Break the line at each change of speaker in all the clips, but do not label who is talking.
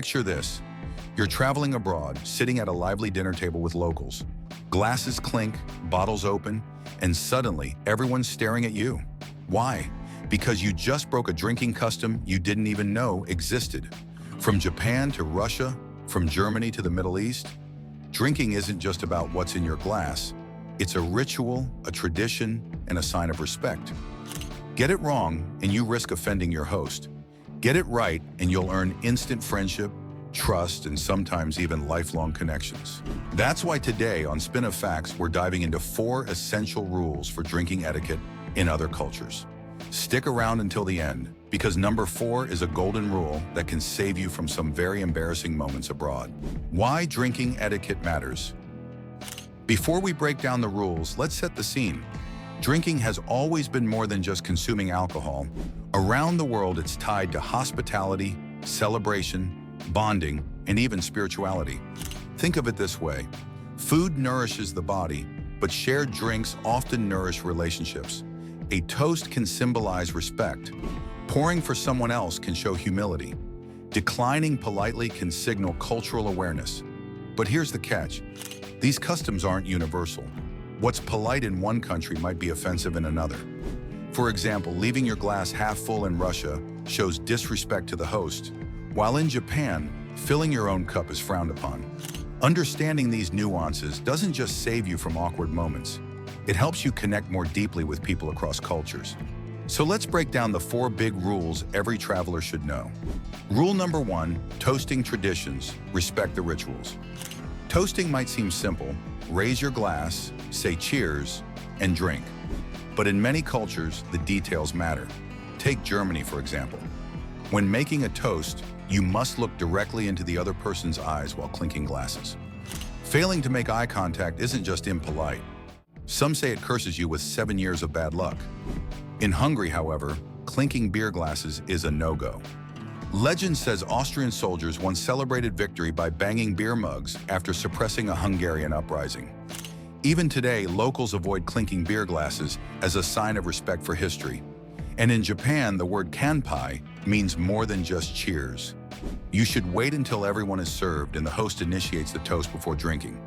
Picture this. You're traveling abroad, sitting at a lively dinner table with locals. Glasses clink, bottles open, and suddenly everyone's staring at you. Why? Because you just broke a drinking custom you didn't even know existed. From Japan to Russia, from Germany to the Middle East, drinking isn't just about what's in your glass. It's a ritual, a tradition, and a sign of respect. Get it wrong, and you risk offending your host. Get it right, and you'll earn instant friendship, trust, and sometimes even lifelong connections. That's why today on Spin of Facts, we're diving into 4 essential rules for drinking etiquette in other cultures. Stick around until the end, because number 4 is a golden rule that can save you from some very embarrassing moments abroad. Why drinking etiquette matters. Before we break down the rules, let's set the scene. Drinking has always been more than just consuming alcohol. Around the world, it's tied to hospitality, celebration, bonding, and even spirituality. Think of it this way. Food nourishes the body, but shared drinks often nourish relationships. A toast can symbolize respect. Pouring for someone else can show humility. Declining politely can signal cultural awareness. But here's the catch. These customs aren't universal. What's polite in one country might be offensive in another. For example, leaving your glass half full in Russia shows disrespect to the host, while in Japan, filling your own cup is frowned upon. Understanding these nuances doesn't just save you from awkward moments. It helps you connect more deeply with people across cultures. So let's break down the 4 big rules every traveler should know. Rule number 1, toasting traditions, respect the rituals. Toasting might seem simple. Raise your glass, say cheers, and drink. But in many cultures, the details matter. Take Germany, for example. When making a toast, you must look directly into the other person's eyes while clinking glasses. Failing to make eye contact isn't just impolite. Some say it curses you with 7 years of bad luck. In Hungary, however, clinking beer glasses is a no-go. Legend says Austrian soldiers once celebrated victory by banging beer mugs after suppressing a Hungarian uprising. Even today, locals avoid clinking beer glasses as a sign of respect for history. And in Japan, the word kanpai means more than just cheers. You should wait until everyone is served and the host initiates the toast before drinking.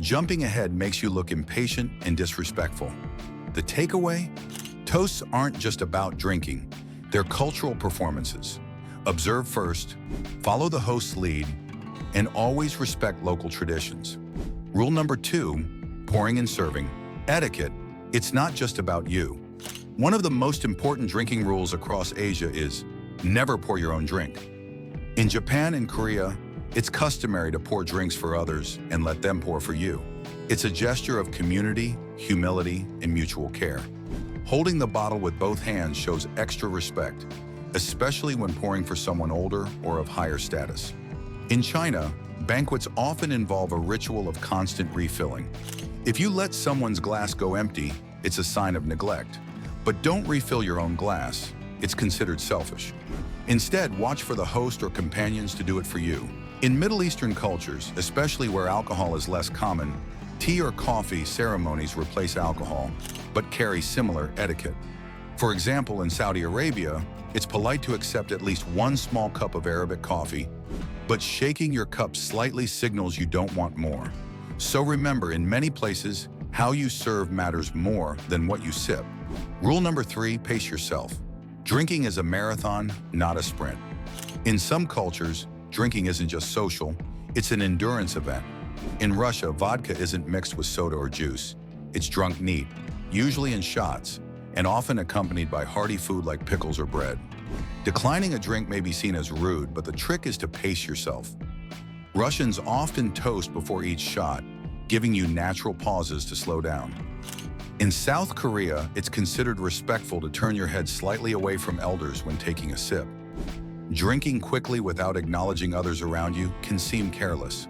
Jumping ahead makes you look impatient and disrespectful. The takeaway? Toasts aren't just about drinking. They're cultural performances. Observe first, follow the host's lead, and always respect local traditions. Rule number 2, pouring and serving. Etiquette, it's not just about you. One of the most important drinking rules across Asia is never pour your own drink. In Japan and Korea, it's customary to pour drinks for others and let them pour for you. It's a gesture of community, humility, and mutual care. Holding the bottle with both hands shows extra respect, especially when pouring for someone older or of higher status. In China, banquets often involve a ritual of constant refilling. If you let someone's glass go empty, it's a sign of neglect. But don't refill your own glass. It's considered selfish. Instead, watch for the host or companions to do it for you. In Middle Eastern cultures, especially where alcohol is less common, tea or coffee ceremonies replace alcohol, but carry similar etiquette. For example, in Saudi Arabia, it's polite to accept at least 1 small cup of Arabic coffee, but shaking your cup slightly signals you don't want more. So remember, in many places, how you serve matters more than what you sip. Rule number 3, pace yourself. Drinking is a marathon, not a sprint. In some cultures, drinking isn't just social, it's an endurance event. In Russia, vodka isn't mixed with soda or juice. It's drunk neat, usually in shots, and often accompanied by hearty food like pickles or bread. Declining a drink may be seen as rude, but the trick is to pace yourself. Russians often toast before each shot, giving you natural pauses to slow down. In South Korea, it's considered respectful to turn your head slightly away from elders when taking a sip. Drinking quickly without acknowledging others around you can seem careless.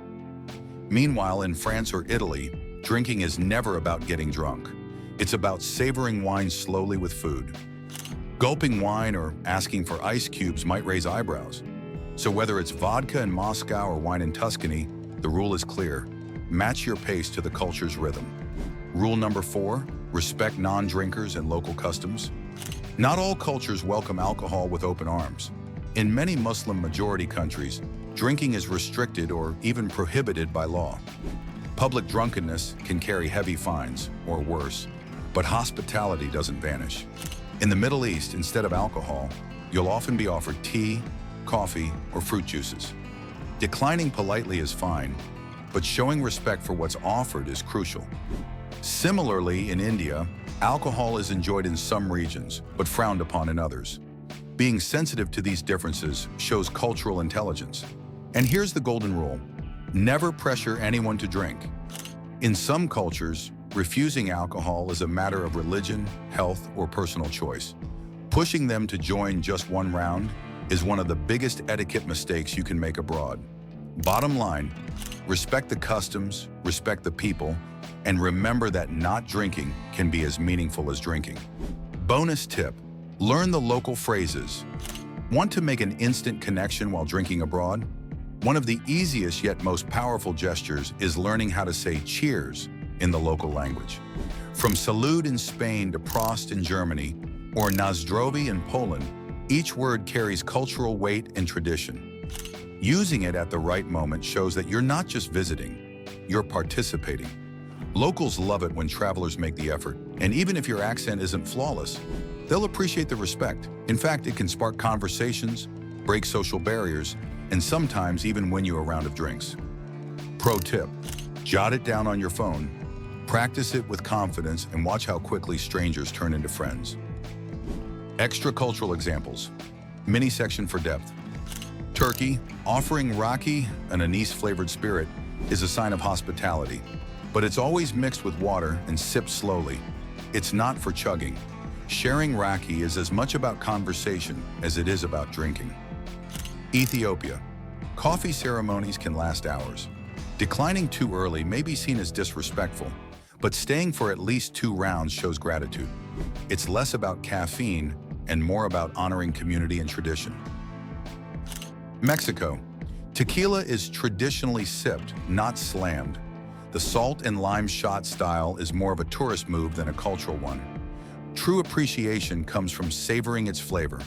Meanwhile, in France or Italy, drinking is never about getting drunk. It's about savoring wine slowly with food. Gulping wine or asking for ice cubes might raise eyebrows. So whether it's vodka in Moscow or wine in Tuscany, the rule is clear. Match your pace to the culture's rhythm. Rule number 4, respect non-drinkers and local customs. Not all cultures welcome alcohol with open arms. In many Muslim majority countries, drinking is restricted or even prohibited by law. Public drunkenness can carry heavy fines, or worse, but hospitality doesn't vanish. In the Middle East, instead of alcohol, you'll often be offered tea, coffee, or fruit juices. Declining politely is fine, but showing respect for what's offered is crucial. Similarly, in India, alcohol is enjoyed in some regions, but frowned upon in others. Being sensitive to these differences shows cultural intelligence. And here's the golden rule: never pressure anyone to drink. In some cultures, refusing alcohol is a matter of religion, health, or personal choice. Pushing them to join just one round is one of the biggest etiquette mistakes you can make abroad. Bottom line, respect the customs, respect the people, and remember that not drinking can be as meaningful as drinking. Bonus tip: learn the local phrases. Want to make an instant connection while drinking abroad? One of the easiest yet most powerful gestures is learning how to say cheers in the local language. From salute in Spain to Prost in Germany, or Nazdrowie in Poland, each word carries cultural weight and tradition. Using it at the right moment shows that you're not just visiting, you're participating. Locals love it when travelers make the effort, and even if your accent isn't flawless, they'll appreciate the respect. In fact, it can spark conversations, break social barriers, and sometimes even win you a round of drinks. Pro tip: jot it down on your phone, practice it with confidence, and watch how quickly strangers turn into friends. Extra cultural examples. Mini section for depth. Turkey, offering raki, an anise-flavored spirit, is a sign of hospitality, but it's always mixed with water and sipped slowly. It's not for chugging. Sharing raki is as much about conversation as it is about drinking. Ethiopia. Coffee ceremonies can last hours. Declining too early may be seen as disrespectful, but staying for at least 2 rounds shows gratitude. It's less about caffeine and more about honoring community and tradition. Mexico. Tequila is traditionally sipped, not slammed. The salt and lime shot style is more of a tourist move than a cultural one. True appreciation comes from savoring its flavor,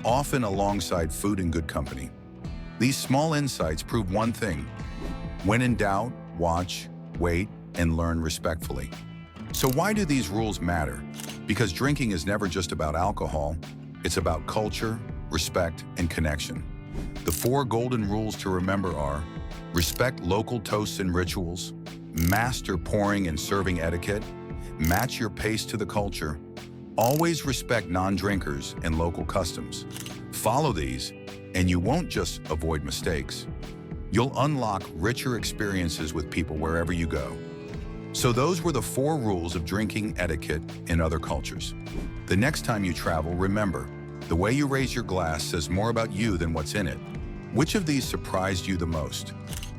often alongside food and good company. These small insights prove one thing: when in doubt, watch, wait, and learn respectfully. So why do these rules matter? Because drinking is never just about alcohol, it's about culture, respect, and connection. The 4 golden rules to remember are: respect local toasts and rituals, master pouring and serving etiquette, match your pace to the culture, always respect non-drinkers and local customs. Follow these, and you won't just avoid mistakes. You'll unlock richer experiences with people wherever you go. So those were the 4 rules of drinking etiquette in other cultures. The next time you travel, remember, the way you raise your glass says more about you than what's in it. Which of these surprised you the most?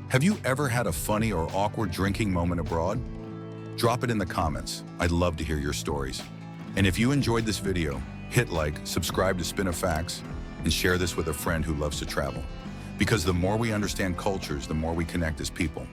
Have you ever had a funny or awkward drinking moment abroad? Drop it in the comments. I'd love to hear your stories. And if you enjoyed this video, hit like, subscribe to Spin of Facts, and share this with a friend who loves to travel. Because the more we understand cultures, the more we connect as people.